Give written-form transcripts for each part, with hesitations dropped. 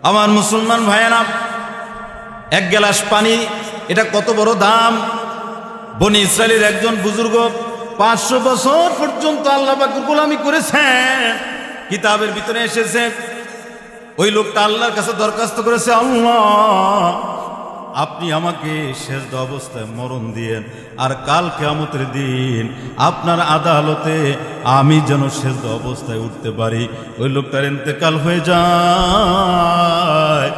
আমার মুসলমান ভাইয়েরা, এক গ্লাস পানি এটা কত বড় দাম। বনি ইসরায়েলের একজন বুজুর্গ 500 বছর পর্যন্ত আল্লাহ পাকের গোলামি করেছেন। কিতাবের ভিতরে এসেছে ওই লোকটা আল্লাহর কাছে দরখাস্ত করেছে, আল্লাহ আপনি আমাকে সেজদা অবস্থায় মরণ দিয়েন, আর কাল কিয়ামতের দিন আপনার আদালতে আমি যেন সেজদা অবস্থায় উঠতে পারি। ওই লোকটার ইন্তেকাল হয়ে যায়।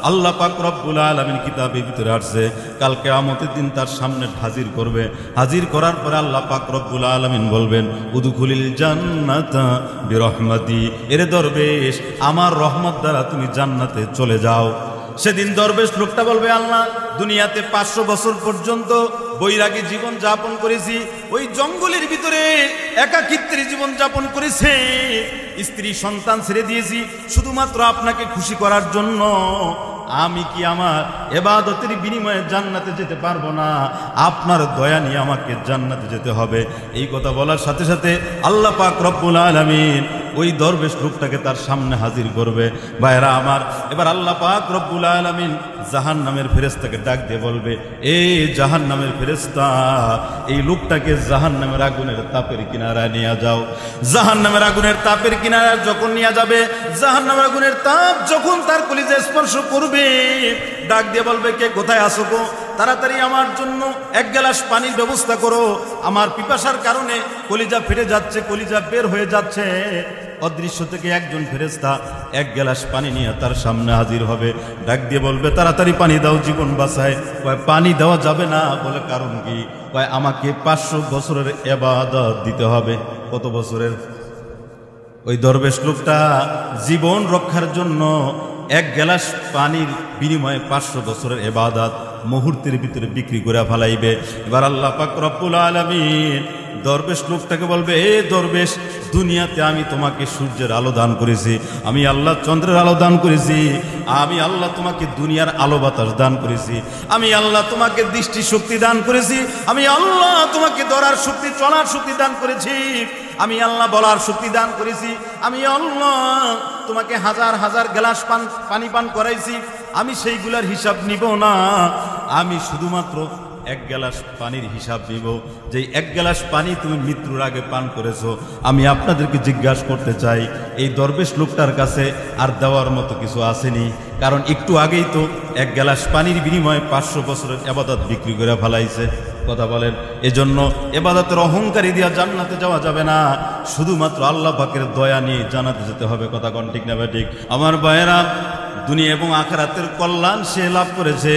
আল্লাহ পাক রব্বুল আলামিন কিতাবের ভিতরে আসছে কাল কিয়ামতের দিন তার সামনে হাজির করবে। হাজির করার পরে আল্লাহ পাক রব্বুল আলামিন বলবেন, উদখুলিল জান্নাতা বিরহমাতি, এরে দরবেশ আমার রহমত দ্বারা তুমি জান্নাতে চলে যাও। সেদিন দরবেশ লোকটা বলবে, আল্লাহ দুনিয়াতে 500 বছর পর্যন্ত বৈরাগী জীবন যাপন করেছি, ওই জঙ্গলের ভিতরে একাকিত্বের জীবন যাপন করেছে, স্ত্রী সন্তান ছেড়ে দিয়েছি শুধুমাত্র আপনাকে খুশি করার জন্য। আমি কি আমার ইবাদতের বিনিময়ে জান্নাতে যেতে পারবো না? আপনার দয়া নিয়ে আমাকে জান্নাতে যেতে হবে। এই কথা বলার সাথে সাথে আল্লাহ পাক রব্বুল আলামিন ওই দরবেশ লোকটাকে তার সামনে হাজির করবে। ভাইরা আমার, এবার আল্লাহ পাক রব্বুল আলামিন জাহান্নামের ফেরেশতাকে ডাক দিয়ে বলবে, এই জাহান্নামের ফেরেশতা, এই লোকটাকে জাহান্নামের আগুনের তাপের কিনারায় নিয়ে যাও। জাহান্নামের আগুনের তাপের কিনারায় যখন নিয়ে যাবে, জাহান্নামের আগুনের তাপ যখন তার কলিজায় স্পর্শ করবে, ডাক দিয়ে বলবে, কে কোথায় আছো গো? তাড়াতাড়ি আমার জন্য এক গ্লাস পানির ব্যবস্থা করো, আমার পিপাসার কারণে কলিজা ফেটে যাচ্ছে, কলিজা বের হয়ে যাচ্ছে। অদৃশ্য থেকে একজন ফেরেশতা এক গ্লাস পানি নিয়ে তার সামনে হাজির হবে। ডাক দিয়ে বলবে, তাড়াতাড়ি পানি দাও, জীবন বাঁচায়। কয় পানি দেওয়া যাবে না। বলে কারণ কি? কয় আমাকে 500 বছরের ইবাদত দিতে হবে। কত বছরের? ওই দরবেশ লোকটা জীবন রক্ষার জন্য এক গ্লাস পানির বিনিময়ে 500 বছরের ইবাদত মুহূর্তের ভিতরে বিক্রি করে ফেলাইবে। এবার আল্লাহ পাক রব্বুল আলামিন দরবেশ লোকটাকে বলবে, এ দরবেশ, দুনিয়াতে আমি তোমাকে সূর্যের আলো দান করেছি, আমি আল্লাহ চন্দ্রের আলো দান করেছি, আমি আল্লাহ তোমাকে দুনিয়ার আলো বাতাস দান করেছি, আমি আল্লাহ তোমাকে দৃষ্টি শক্তি দান করেছি, আমি আল্লাহ তোমাকে ধরার শক্তি, চলার শক্তি দান করেছি, আমি আল্লাহ বলার শক্তি দান করেছি, আমি আল্লাহ তোমাকে হাজার হাজার গ্লাস পানি পান করাইছি, আমি সেইগুলার হিসাব নিব না, আমি শুধুমাত্র এক গ্লাস পানির হিসাব নিব। যে এক গ্লাস পানি তুমি মৃত্যুর আগে পান করেছো। আমি আপনাদেরকে জিজ্ঞাসা করতে চাই, এই দরবেশ লোকটার কাছে আর দেওয়ার মতো কিছু আসেনি? কারণ একটু আগেই তো এক গ্লাস পানির বিনিময়ে 500 বছরের ইবাদত বিক্রি করে ফেলাইছে। কথা বলেন, এজন্য ইবাদতের অহংকারী দিয়া জান্নাতে যাওয়া যাবে না, শুধুমাত্র আল্লাহ পাকের দয়া নিয়ে জান্নাতে যেতে হবে। কথা কোন ঠিক না ঠিক? আমার ভাইয়েরা, দুনিয়া এবং আখিরাতের কল্যাণ সে লাভ করেছে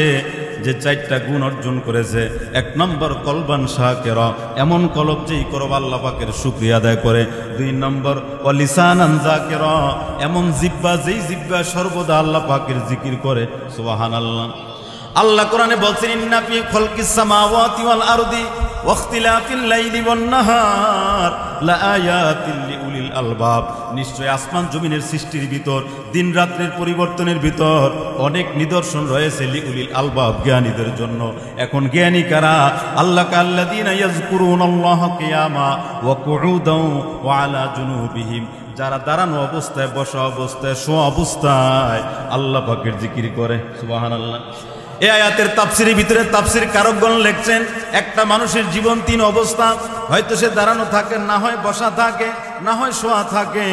যে 4টা গুণ অর্জন করেছে। 1 নম্বর কলবান শাকিরা, এমন কলব যেই কলব আল্লাহ পাকের শুকরিয়া আদায় করে। 2 নম্বর ওয়ালিসানান যাকিরা, এমন জিহ্বা যেই জিহ্বা সর্বদা আল্লাহ পাকের জিকির করে। সুবহানাল্লাহ। আল্লাহ কোরআনে বলছেন, ইন্না ফি খালকিস সামাওয়াতি ওয়াল আরদি ওয়াখতিলাফিল লাইলি ওয়ান নাহার লাআয়াতিন লিউলিল আলবাব, নিশ্চয় আসমান জমিনের সৃষ্টির ভিতর, দিন রাত্রির পরিবর্তনের ভিতর অনেক নিদর্শন রয়েছে লিউলিল আলবাব, জ্ঞানীদের জন্য। এখন জ্ঞানী কারা? আল্লাহ কাল্লাযিনা ইয়াযকুরুনাল্লাহা কিয়ামা ওয়া কুউদান ওয়া আলা জুনুবিহিম, যারা দাঁড়ানো অবস্থায়, বসা অবস্থায়, শোয়া অবস্থায় আল্লাহ পাকের জিকির করে। সুবহানাল্লাহ। এই আয়াতের তাফসিরের ভিতরে তাফসির কারকগণ লিখছেন, একটা মানুষের জীবন 3 অবস্থা, হয়তো সে দাঁড়ানো থাকে, না হয় বসা থাকে, না হয় শোয়া থাকে।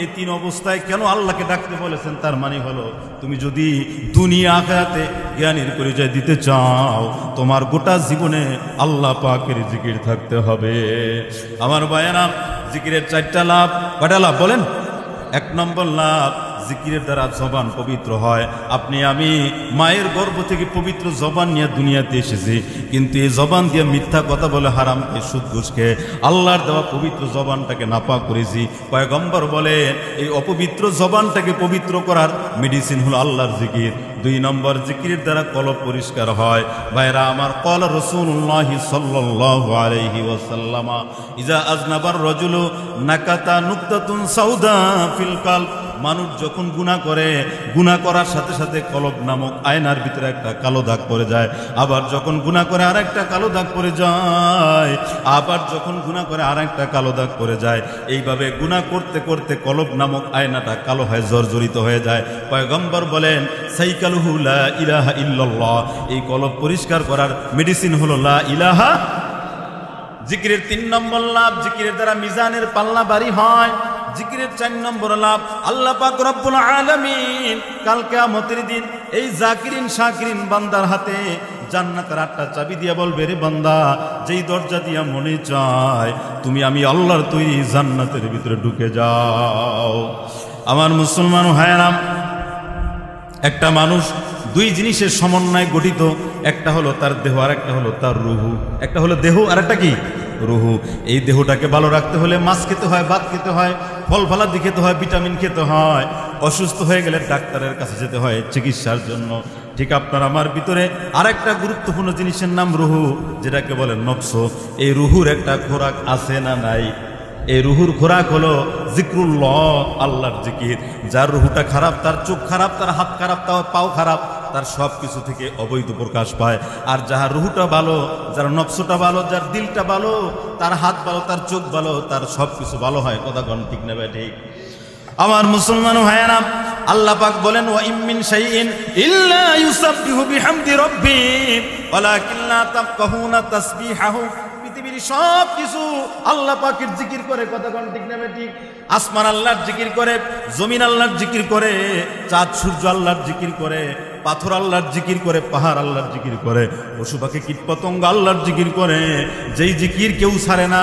এই 3 অবস্থায় কেন আল্লাহকে ডাকতে বলেছেন? তার মানে হলো, তুমি যদি দুনিয়া আখিরাতে জ্ঞানীর পরিচয় দিতে চাও, তোমার গোটা জীবনে আল্লাহ পাকের জিকির থাকতে হবে। আমার ভাইয়েরা, জিকিরের 4টা লাভ। কয়টা লাভ বলেন? 1 নম্বর লাভ, জিকিরের দ্বারা জবান পবিত্র হয়। আপনি আমি মায়ের গর্ভ থেকে পবিত্র জবান নিয়ে দুনিয়াতে এসেছি, কিন্তু এই জবান দিয়ে মিথ্যা কথা বলে, হারামকে, সুদ ঘুষকে, আল্লাহর দেওয়া পবিত্র জবানটাকে নাপাক করেছি। পয়গম্বর বলে, এই অপবিত্র জবানটাকে পবিত্র করার মেডিসিন হলো আল্লাহর জিকির। 2 নম্বর, জিকিরের দ্বারা কলব পরিষ্কার হয়। ভাইরা আমার, ক্বালা রাসূলুল্লাহ সাল্লাল্লাহু আলাইহি ওয়াসাল্লাম, ইজা আযনাবার রাজুলু নাকাতা নুকতাতুন সাউদা ফিল কলব মানুষ যখন গুনাহ করে, গুনাহ করার সাথে সাথে কলব নামক আয়নার ভিতরে একটা কালো দাগ পড়ে যায়, আবার যখন গুনাহ করে আর একটা কালো দাগ পড়ে যায়, আবার যখন গুনাহ করে আর একটা কালো দাগ পড়ে যায়। এইভাবে গুনাহ করতে করতে কলব নামক আয়নাটা কালো হয়, জর্জরিত হয়ে যায়। পয়গম্বর বলেন সাইকালুহু লা ইলাহা ইল্লাল্লাহ, এই কলব পরিষ্কার করার মেডিসিন হলো লা ইলাহা। জিকিরের 3 নম্বর লাভ, জিকিরের দ্বারা মিজানের পাল্লা ভারী হয়। জিকিরের 4 নম্বর লাভ, আল্লাহ পাক রব্বুল আলামিন কাল কিয়ামতের দিন এই জাকিরিন শাকিরিন বান্দার হাতে জান্নাতের 8টা চাবি দিয়া বলবে, রে বান্দা, যেই দরজা দিয়া মনে চায় তুমি আমি আল্লাহর তৈরি জান্নাতের ভিতরে ঢুকে যাও। আমার মুসলমান ভাইয়েরা, একটা মানুষ 2 জিনিসের সমন্বয়ে গঠিত, একটা হলো তার দেহ আর একটা হলো তার রুহু। একটা হলো দেহ আর একটা কি? রুহু। এই দেহটাকে ভালো রাখতে হলে মাছ খেতে হয়, ভাত খেতে হয়, ফল ফলাদি খেতে হয়, ভিটামিন খেতে হয়। অসুস্থ হয়ে গেলে ডাক্তারের কাছে যেতে হয় চিকিৎসার জন্য। ঠিক আপনার আমার ভিতরে আরেকটা গুরুত্বপূর্ণ জিনিসের নাম রুহু, যেটাকে বলে নফস। এই রুহুর একটা খোরাক আছে না নাই? এই রুহুর খোরাক হলো জিক্রুল্লাহ, আল্লাহর জিকির। যার রুহুটা খারাপ, তার চোখ খারাপ, তার হাত খারাপ, তার পাও খারাপ, তার সব কিছু থেকে অবৈধ প্রকাশ পায়। আর যার রুহুটা ভালো, যার নফসটা ভালো, যার দিলটা ভালো, তার হাত ভালো, তার চোখ ভালো, তার সব কিছু ভালো হয়। কথা কোন ঠিক না ভাই? ঠিক। আমার মুসলমান ভাইয়েরা, আল্লাহ পাক বলেন ওয়া ইম মিন শাইইন ইল্লা ইউসাব্বিহু বিহামদি রাব্বিহি ওয়ালাকিন লা তাফকাহুনা তাসবিহাহু। পৃথিবীর সব কিছু আল্লাহ পাকের জিকির করে। কথা কোন ঠিক না ভাই? ঠিক। আসমান আল্লাহর জিকির করে, জমিন আল্লাহর জিকির করে, চাঁদ সূর্য আল্লাহর জিকির করে, পাথর আল্লাহর জিকির করে, পাহাড় আল্লাহর জিকির করে, পশু পাখি কীট পতঙ্গ আল্লাহর জিকির করে। যেই জিকির কেউ ছাড়ে না,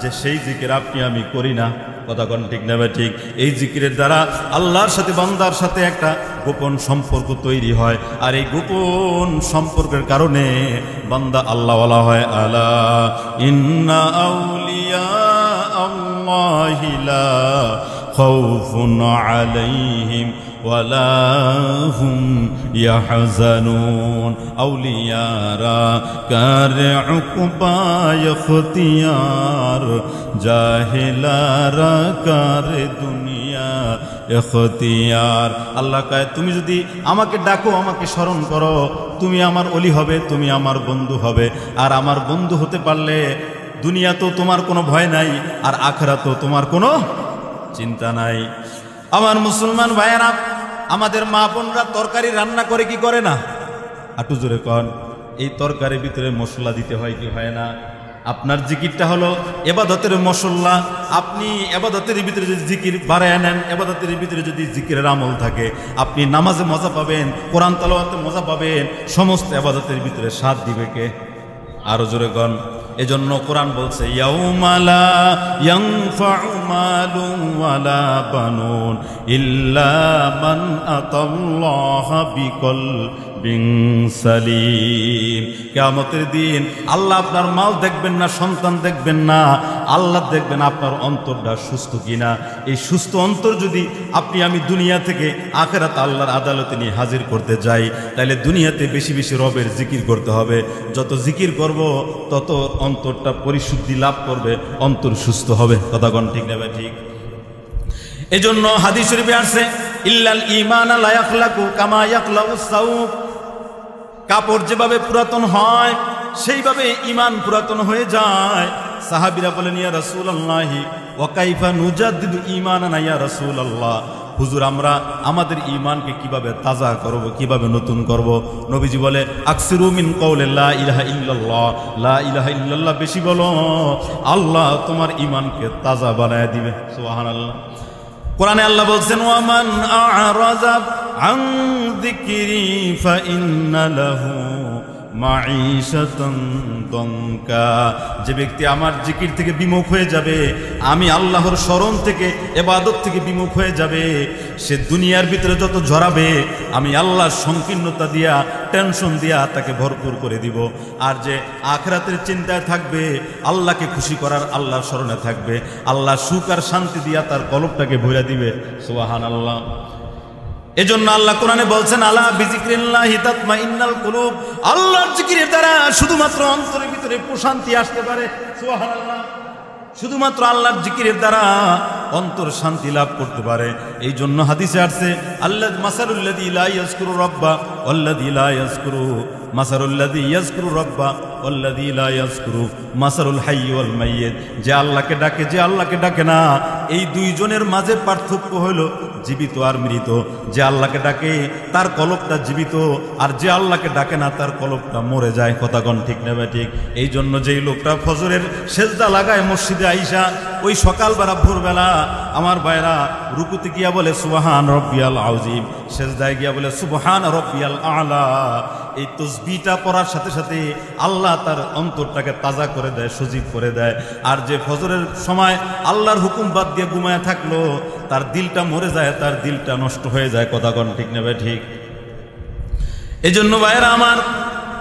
যে সেই জিকির আপনি আমি করি না। কথা কোন ঠিক না ভাই? ঠিক। এই জিকিরের দ্বারা আল্লাহর সাথে বান্দার সাথে একটা গোপন সম্পর্ক তৈরি হয়, আর এই গোপন সম্পর্কের কারণে বান্দা আল্লাহওয়ালা হয়। আলা ইন্না আউলিয়া আল্লাহি লা খাউফুন আলাইহিম ওয়ালা হুম ইয়াহজানুন। আউলিয়ারা কারে উকবা ইখতিয়ার, জাহেলারা কারে দুনিয়া ইখতিয়ার। আল্লাহ কয়, তুমি যদি আমাকে ডাকো, আমাকে স্মরণ করো, তুমি আমার ওলি হবে, তুমি আমার বন্ধু হবে। আর আমার বন্ধু হতে পারলে দুনিয়া তো তোমার কোনো ভয় নাই, আর আখিরাত তো তোমার কোনো চিন্তা নাই। আমার মুসলমান ভাইয়েরা, আমাদের মা বোনরা তরকারি রান্না করে কি করে না? আটু জোরে কন। এই তরকারির ভিতরে মশলা দিতে হয় কি হয় না? আপনার জিকিরটা হলো এবাদতের মশলা। আপনি এবাদতের ভিতরে যদি জিকির বাড়ায় নেন, এবাদতের ভিতরে যদি জিকিরের আমল থাকে, আপনি নামাজে মজা পাবেন, কোরআন তেলাওয়াতে মজা পাবেন, সমস্ত এবাদতের ভিতরে স্বাদ দিবে কে? আরো জোরে কন। এজন্য কোরআন বলছে ইয়াউমা লা ইয়ানফাউ মালুন ওয়ালা বানুন ইল্লা মান আতাল্লাহা বিকলবিন সালিম। কিয়ামতের দিন আল্লাহ আপনার মাল দেখবেন না, সন্তান দেখবেন না, আল্লাহ দেখবেন আপনার অন্তরটা সুস্থ কিনা। এই সুস্থ অন্তর যদি আপনি আমি দুনিয়া থেকে আখিরাত আল্লাহর আদালতে নিয়ে হাজির করতে যাই, তাহলে দুনিয়াতে বেশি বেশি রবের জিকির করতে হবে। যত জিকির করব তত অন্তরটা পরিশুদ্ধি লাভ করবে, অন্তর সুস্থ হবে। কথা কোন ঠিক না ভাই? ঠিক। এজন্য হাদিস শরীফে আছে ইল্লাল ঈমান লা ইয়াখলাকু কামা ইয়াখলাউস সাউব। কাপড় যেভাবে পুরাতন হয় সেইভাবে ঈমান পুরাতন হয়ে যায়। সাহাবীরা বলেন ইয়া রাসূলুল্লাহি ওয়া কাইফা নুজাদ্দিদু ঈমানানা ইয়া রাসূলুল্লাহ। হুজুর, আমরা আমাদের ঈমানকে কিভাবে তাজা করব, কিভাবে নতুন করব? নবীজি বলে আকসিরু মিন কওলি লা ইলাহা ইল্লাল্লাহ, লা ইলাহা ইল্লাল্লাহ বেশি বলো, আল্লাহ তোমার ঈমানকে তাজা বানায় দিবে। সুবহানাল্লাহ। কোরআনে আল্লাহ বলছেন ওয়ামান আ'রাযা আন যিকরি ফাইন্না লাহু মাঈশাতান দনকা। যে ব্যক্তি আমার জিকির থেকে বিমুখ হয়ে যাবে, আমি আল্লাহর স্মরণ থেকে, ইবাদত থেকে বিমুখ হয়ে যাবে, সে দুনিয়ার ভিতরে যত ঝরাবে আমি আল্লাহর সংকীর্ণতা দিয়া, টেনশন দিয়া তাকে ভরপুর করে দিব। আর যে আখিরাতের চিন্তায় থাকবে, আল্লাহকে খুশি করার আল্লাহর স্মরণে থাকবে, আল্লাহ সুখ আর শান্তি দিয়া তার কলবটাকে ভরে দিবে। সুবহানাল্লাহ। এজন্য আল্লাহ কোরআনে বলছেন আলা বিযিকরিল্লাহি তাতমাইন্নাল কুলুব। আল্লাহর জিকিরের দ্বারা শুধুমাত্র অন্তরের ভিতরে প্রশান্তি আসতে পারে। সুবহানাল্লাহ। শুধুমাত্র আল্লাহর জিকিরের দ্বারা অন্তর শান্তি লাভ করতে পারে। এই জন্য হাদিসে আসছে আল্লাহ মাসালুল্লাযী লা ইয়াযকুরু রাব্বা ওয়াল্লাযী লা ইয়াযকুরু মাসালুল্লাযী ইয়াযকুরু রাব্বা ওয়াল্লাযী লা ইয়াযকুরু মাসালুল হাইয়্যি ওয়াল মাইয়্যিত। যে আল্লাহকে ডাকে, যে আল্লাহকে ডাকে না, এই দুইজনের মাঝে পার্থক্য হলো জীবিত আর মৃত। যে আল্লাহকে ডাকে তার কলবটা জীবিত, আর যে আল্লাহকে ডাকে না তার কলবটা মরে যায়। কথা কোন ঠিক নেবে ঠিক? এই জন্য যেই লোকটা ফজরের সেজদা লাগায় মসজিদে আইসা ওই সকালবেলা ভোরবেলা আমার ভাইরা রুকুতে গিয়া বলে সুবহান রব্বিয়াল আযীম, সেজদায় গিয়া বলে সুবহান রব্বিয়াল আ'লা, এই তাসবিহটা পড়ার সাথে সাথে আল্লাহ তার অন্তরটাকে তাজা করে দেয়, সজীব করে দেয়। আর যে ফজরের সময় আল্লাহর হুকুম বাদ দিয়ে ঘুমায় থাকলো তার দিলটা মরে যায়, তার দিলটা নষ্ট হয়ে যায়। কথা কোন ঠিক নেবে ঠিক? এই জন্য ভাইরা আমার,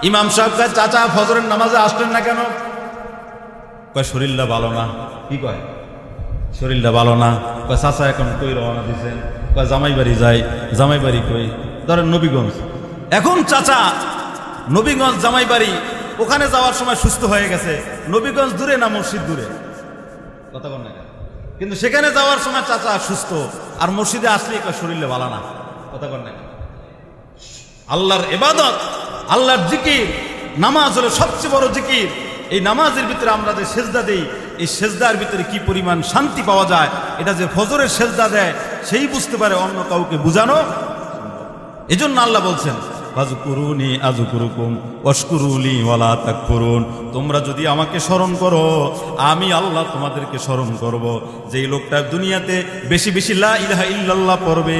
ইমাম সাহেব কয় চাচা ফজরের নামাজে আসলেন না কেন? কয় শরীরটা ভালো না। কি কয়? শরীরটা ভালো না। কয় চাচা এখন কই রওনা দিছেন? কয় জামাই বাড়ি যাই। জামাই বাড়ি কই? ধরেন নবীগঞ্জ। এখন চাচা নবীগঞ্জ জামাই বাড়ি, ওখানে যাওয়ার সময় সুস্থ হয়ে গেছে। নবীগঞ্জ দূরে না মসজিদ দূরে? কথা কোন না? কিন্তু সেখানে যাওয়ার সময় চাচা সুস্থ, আর মসজিদে আসলে কয় শরীরটা ভালো না। কথা কোন না? আল্লাহর ইবাদত, আল্লাহর জিকির, নামাজ হলো সবচেয়ে বড় জিকির। এই নামাজের ভিতরে আমরা যে সেজদা দেই, এই সেজদার ভিতরে কি পরিমাণ শান্তি পাওয়া যায়, এটা যে ফজরের সেজদা দেয় সেই বুঝতে পারে, অন্য কাউকে বুঝানো। এজন্য আল্লাহ বলছেন ফাযকুরুনি আযকুরুকুম ওয়াশকুরুলি ওয়ালা তাকফুরুন। তোমরা যদি আমাকে স্মরণ করো আমি আল্লাহ তোমাদেরকে স্মরণ করব। যেই লোকটা দুনিয়াতে বেশি বেশি লা ইলাহা ইল্লাল্লাহ পড়বে,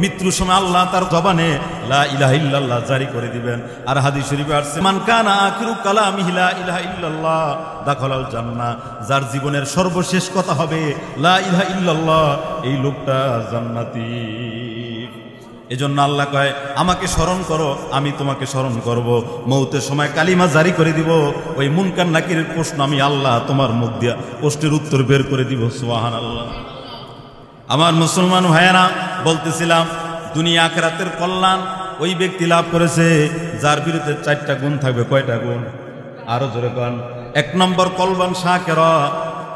মৃত্যুর সময় আল্লাহ তার জবানে লা ইলাহা ইল্লাল্লাহ জারি করে দিবেন। আর হাদিস শরীফে আসছে মান কানা আখিরু কালামিহি লা ইলাহা ইল্লাল্লাহ দাখালাল জান্নাহ। যার জীবনের সর্বশেষ কথা হবে লা ইলাহা ইল্লাল্লাহ, এই লোকটা জান্নাতি। এজন্য আল্লাহ কয় আমাকে স্মরণ করো আমি তোমাকে স্মরণ করব। মৌতের সময় কালিমা জারি করে দিব, ওই মুনকার নাকিরের প্রশ্ন আমি আল্লাহ তোমার মুখ দিয়া প্রশ্নের উত্তর বের করে দিব। সুবহানাল্লাহ। আমার মুসলমান ভাইয়েরা, বলতেছিলাম দুনিয়া আখিরাতের কল্যাণ ওই ব্যক্তি লাভ করেছে যার বিরুদ্ধে 4টা গুণ থাকবে। কয়টা গুণ? আরো জোরে কোন। 1 নম্বর কলবান শাকিরা,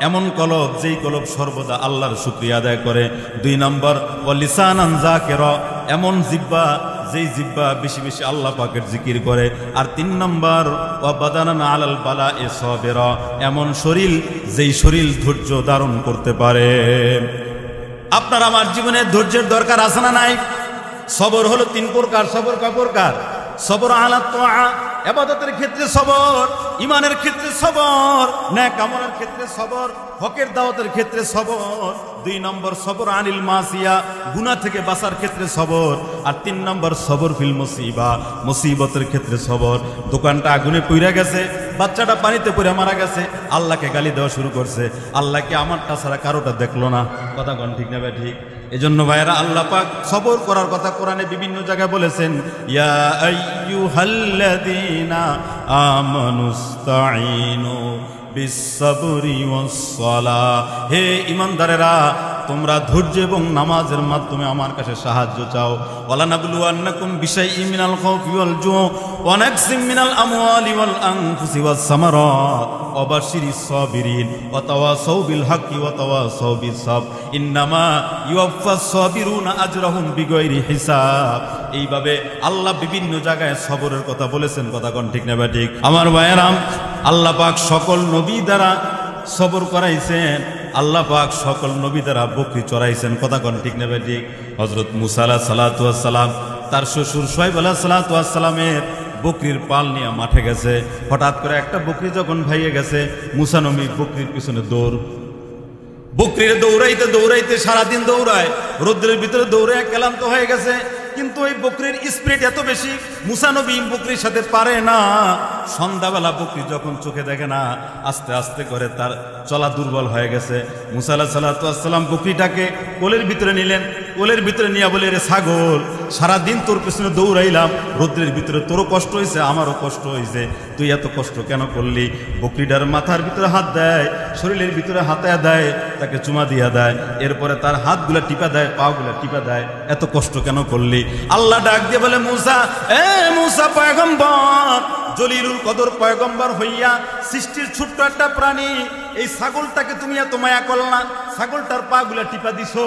এমন কলব যেই কলব সর্বদা আল্লাহর শুকরিয়া আদায় করে। 2 নম্বর ওয়ালিসানান যাকিরা, এমন জিহ্বা যেই জিহ্বা বেশি বেশি আল্লাহ পাকের জিকির করে। আর 3 নম্বর ওয়া বাদানান আলাল বালা'i সাবিরা, এমন শরীর যেই শরীর ধৈর্য ধারণ করতে পারে। আপনার আমার জীবনে ধৈর্যের দরকার আছে না নাই? সবর হলো 3 প্রকার। সবর কয় প্রকার? সবর আলা তাআ, ইবাদতের ক্ষেত্রে সবর, ইমানের ক্ষেত্রে সবর, নেক আমলের ক্ষেত্রে সবর, হকের দাওয়াতের ক্ষেত্রে সবর। 2 নম্বর সবর আনিল মাসিয়া, গুনাহ থেকে বাঁচার ক্ষেত্রে সবর। আর 3 নম্বর সবর ফিল মুসিবা, মুসিবতের ক্ষেত্রে সবর। দোকানটা আগুনে পুড়ে গেছে, বাচ্চাটা পানিতে পড়ে মারা গেছে, আল্লাহকে গালি দেওয়া শুরু করছে, আল্লাহকে আমারটা ছাড়া কারোটা দেখলো না। কথা কোন ঠিক না ভাই? ঠিক। এজন্য ভাইরা আল্লাহ পাক সবর করার কথা কোরআনে বিভিন্ন জায়গায় বলেছেন, ইয়া আইয়ুহাল্লাযীনা আমানুস্তাঈনু বিস-সাবরি ওয়াস-সালাহ। হে ঈমানদারেরা, তোমরা ধৈর্য এবং নামাজের মাধ্যমে আমার কাছে সাহায্য চাও। ওয়ালা নাবলুওয়ান্নাকুম বিশাইইম মিনাল খাউফি ওয়াল জু' ওয়া নাকসিম মিনাল আমওয়ালি ওয়াল আনফুসি ওয়াস সামারাত ওয়া বাশশিরিস সাবিরিন ওয়া তাওয়াসাউ বিল হাক্কি ওয়া তাওয়াসাউ বিস সাবর ইন্নামা ইউওয়াফাস সাবিরুনা আজরাহুম বিগাইরি হিসাব। এইভাবে আল্লাহ বিভিন্ন জায়গায় সবরের কথা বলেছেন। কথা কোন ঠিক না ঠিক? আমার ভাইয়েরা, আল্লাহ পাক সকল নবী দ্বারা সবর করাইছেন, আল্লাহ পাক সকল নবী দ্বারা বকরি চড়াইছেন। কথা কোন ঠিক না ঠিক? হযরত মুসা আলাইহিস সালাতু ওয়াস সালাম তার শ্বশুর শুআয়ব আলাইহিস সালাতু ওয়াস সালামের বকরির পাল নিয়ে মাঠে গেছে। হঠাৎ করে একটা বকরি যখন ভাইয়ে গেছে, মুসা নবী বকরির পিছনে দৌড়। বকরির দৌড়াইতে দৌড়াইতে সারাদিন দৌড়ায়, রোদ্রের ভিতরে দৌড়ে ক্লান্ত হয়ে গেছে। কিন্তু ওই বকরির স্পিড এত বেশি, মুসা নবী বকরির সাথে পারে না। সন্ধ্যাবেলা বকরি যখন চোখে দেখে না, আস্তে আস্তে করে তার চলা দুর্বল হয়ে গেছে। মুসা আলাইহিস সালাতু ওয়াস সালাম বকরিটাকে কোলের ভিতরে নিলেন। কোলের ভিতরে নিয়ে বলে, রে ছাগল, সারাদিন তোর পেছনে দৌড়াইলাম, রোদ্রের ভিতরে তোরও কষ্ট হয়েছে আমারও কষ্ট হয়েছে, তুই এত কষ্ট কেন করলি? বকরিটার মাথার ভিতরে হাত দেয়, শরীরের ভিতরে হাতে দেয়, তাকে চুমা দিয়া দেয়, এরপরে তার হাতগুলা টিপা দেয়, পাগুলা টিপা দেয়, এত কষ্ট কেন করলি? আল্লাহ ডাক দিয়ে বলে, মুসা, এ মুসা পয়গম্বর, জলিলুল কদর পয়গম্বর হইয়া সৃষ্টির ছোট্ট একটা প্রাণী এই ছাগলটাকে তুমি এত মায়া করলা, ছাগলটার পা গুলা টিপা দিছো।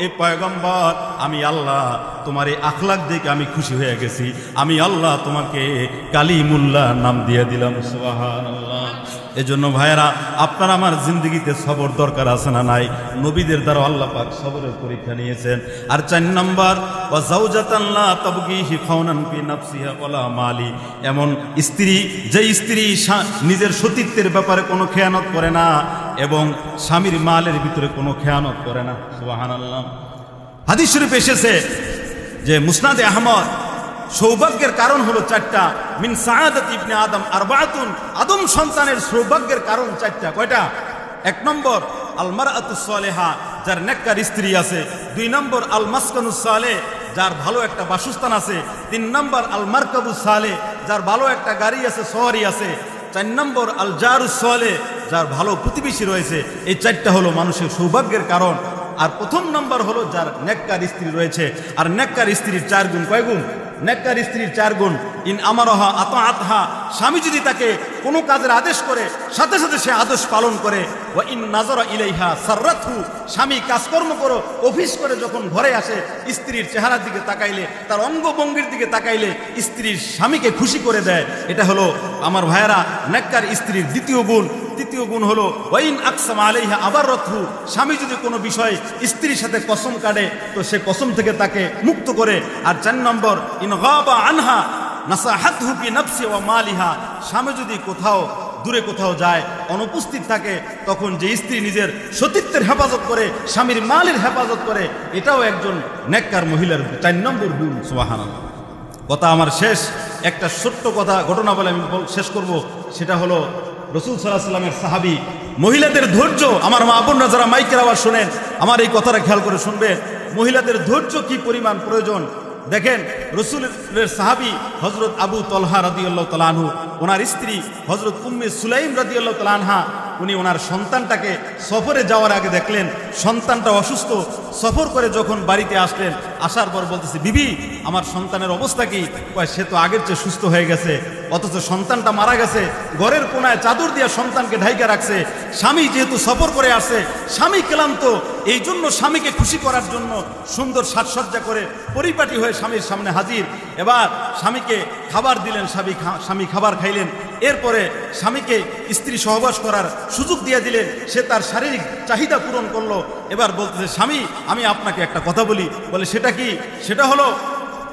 এই পয়গম্বর আমি আল্লাহ তোমার এই আখলাক দেখে আমি খুশি হয়ে গেছি, আমি আল্লাহ তোমাকে কালিমুল্লাহ নাম দিয়ে দিলাম। সুবহানাল্লাহ। এজন্য ভাইয়েরা আপনার আমার জিন্দগিতে সবর দরকার আছে না নাই? নবীদের দ্বারা আল্লাহ পাক সবরের পরীক্ষা নিয়েছেন। আর 4 নম্বর ওয়া যাওজাতান লা তাবগিহি খাওনান ফি নাফসিহা ওয়ালা মালি, এমন স্ত্রী যে স্ত্রী নিজের সতীত্বের ব্যাপারে কোনো খেয়ানত করে না এবং স্বামীর মালের ভিতরে কোনো খেয়ানত করে না। সুবহানাল্লাহ। হাদিস শরীফ এসেছে যে মুসনাদে আহমদ সৌভাগ্যের কারণ হলো 4টা। মিন সাআদাত ইবনে আদম আরবাআতুন, আদম সন্তানের সৌভাগ্যের কারণ 4টা। কয়টা? 1 নম্বর আল মারআতুস সালেহা, যার নেককার স্ত্রী আছে। 2 নম্বর আল মাসকানুস সালেহ, যার ভালো একটা বাসস্থান আছে। 3 নম্বর আল মারকাবুস সালেহ, যার ভালো একটা গাড়ি আছে, সওয়ারি আছে। 4 নম্বর আল জারুস সালেহ, যার ভালো প্রতিবেশী রয়েছে। এই 4টা হলো মানুষের সৌভাগ্যের কারণ। আর 1ম নম্বর হলো যার নেককার স্ত্রী রয়েছে। আর নেককার স্ত্রীর 4 গুণ। কয় গুণ? নেককার স্ত্রীর 4 গুণ। ইন আমারহা আতাআতহা, স্বামী যদি তাকে কোনো কাজের আদেশ করে সাথে সাথে সে আদেশ পালন করে। ওয়া ইন নাযারা ইলাইহা সাররাতহু, স্বামী কাজকর্ম করে অফিস করে যখন ঘরে আসে স্ত্রীর চেহারার দিকে তাকাইলে, তার অঙ্গভঙ্গির দিকে তাকাইলে স্ত্রীর স্বামীকে খুশি করে দেয়। এটা হলো আমার ভাইয়েরা নেককার স্ত্রীর 2য় গুণ। 3য় গুণ হলো ওয়াইন আকসামা আলাইহা আবাররাতহু, স্বামী যদি কোনো বিষয় স্ত্রীর সাথে কসম কাটে তো সে কসম থেকে তাকে মুক্ত করে। আর 4 নম্বর ইন গাবা আনহা নাসাহাতহু ফি নাফসি ওয়া মালিহা, স্বামী যদি কোথাও দূরে কোথাও যায়, অনুপস্থিত থাকে, তখন যে স্ত্রী নিজের সতীত্বের হেফাজত করে, স্বামীর মালের হেফাজত করে, এটাও একজন নেককার মহিলার 4 নম্বর গুণ। সুবহানাল্লাহ। কথা আমার শেষ, একটা ছোট্ট কথা ঘটনা বলে আমি শেষ করব। সেটা হলো রাসূল সাল্লাল্লাহু আলাইহি ওয়াসাল্লামের সাহাবী মহিলাদের ধৈর্য। আমার মা বোনরা যারা মাইকের আওয়াজ শোনেন আমার এই কথাটা খেয়াল করে শুনবেন, মহিলাদের ধৈর্য কি পরিমাণ প্রয়োজন। দেখেন রাসূলের সাহাবী হযরত আবু তলহা রাদিয়াল্লাহু তাআলা আনহু, ওনার স্ত্রী হযরত উম্মে সুলাইম রাদিয়াল্লাহু তাআলা আনহা, উনি ওনার সন্তানটাকে সফরে যাওয়ার আগে দেখলেন সন্তানটা অসুস্থ। সফর করে যখন বাড়িতে আসলেন, আসার পর বলতেছে, বিবি আমার সন্তানের অবস্থা কি? কয় সে তো আগের চেয়ে সুস্থ হয়ে গেছে, অথচ সন্তানটা মারা গেছে। ঘরের কোনায় চাদর দিয়ে সন্তানকে ঢাইকা রাখছে। স্বামী যেহেতু সফর করে আসছে, স্বামী ক্লান্ত, এই জন্য স্বামীকে খুশি করার জন্য সুন্দর সাজসজ্জা করে পরিপাটি হয়ে স্বামীর সামনে হাজির। এবার স্বামীকে খাবার দিলেন, স্বামী খাবার খাইলেন। এরপরে স্বামীকে স্ত্রী সহবাস করার সুযোগ দিয়ে দিলেন, সে তার শারীরিক চাহিদা পূরণ করলো। এবার বলতেছে, স্বামী আমি আপনাকে একটা কথা বলি। বলে সেটা কি? সেটা হলো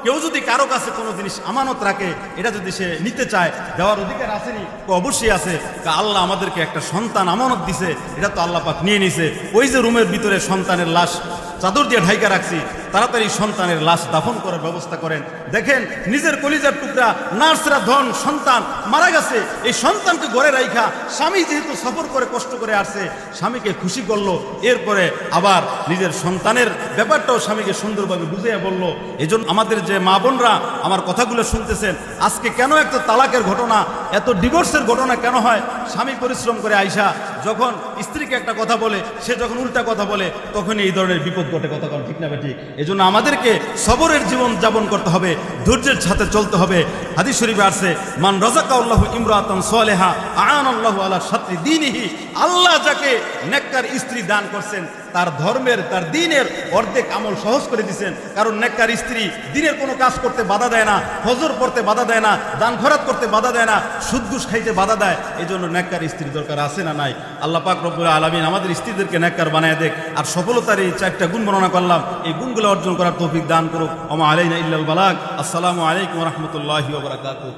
কেউ যদি কারো কাছে কোনো জিনিস আমানত রাখে, এটা যদি সে নিতে চায়, দেওয়ার অধিকার আসেনি? অবশ্যই আছে। আল্লাহ আমাদেরকে একটা সন্তান আমানত দিছে, এটা তো আল্লাহ পাক নিয়ে নিছে। ওই যে রুমের ভিতরে সন্তানের লাশ চাদর দিয়ে ঢাইকা রাখছি, তাড়াতাড়ি সন্তানের লাশ দাফন করার ব্যবস্থা করেন। দেখেন নিজের কলিজার টুকরা নার্সরা ধন সন্তান মারা গেছে, এই সন্তানকে ঘরে রাইখা স্বামী যেহেতু সফর করে কষ্ট করে আসছে, স্বামীকে খুশি করলো। এরপরে আবার নিজের সন্তানের ব্যাপারটাও স্বামীকে সুন্দরভাবে বুঝিয়ে বললো। এই জন্য আমাদের যে মা বোনরা আমার কথাগুলো শুনতেছেন, আজকে কেন এত তালাকের ঘটনা, এত ডিভোর্সের ঘটনা কেন হয়? স্বামী পরিশ্রম করে আইসা যখন স্ত্রীকে একটা কথা বলে, সে যখন উল্টা কথা বলে, তখনই এই ধরনের বিপদ ঘটে। কথা বল ঠিক না বেঠিক? এই জন্য আমাদেরকে সবরের জীবন যাপন করতে হবে, ধৈর্যের সাথে চলতে হবে। হাদিস শরীফে আসছে, মান রাযাকাল্লাহু ইমরাতান সালেহা আ'আনাল্লাহু আলা শাত্রি দীনিহি, আল্লাহ যাকে নেককার স্ত্রী দান করছেন তার ধর্মের, তার দ্বীনের অর্ধেক আমল সহজ করে দিয়েছেন। কারণ নেককার স্ত্রী দ্বীনের কোনো কাজ করতে বাধা দেয় না, ফজর পড়তে বাধা দেয় না, দান খয়রাত করতে বাধা দেয় না, সুদ ঘুষ খাইতে বাধা দেয়। এই জন্য নেককার স্ত্রী দরকার আছে না নাই? আল্লাহ পাক রব্বুল আলামিন আমাদের স্ত্রীদেরকে নেককার বানায় দেখ। আর সফলতার এই 4টা গুণ বর্ণনা করলাম, এই গুণগুলো অর্জন করার তৌফিক দান করুক। ওমা আলাইনা ইল্লাল বালাগ। আসসালামু আলাইকুম ওয়া রাহমাতুল্লাহি ওয়া বারাকাতুহু।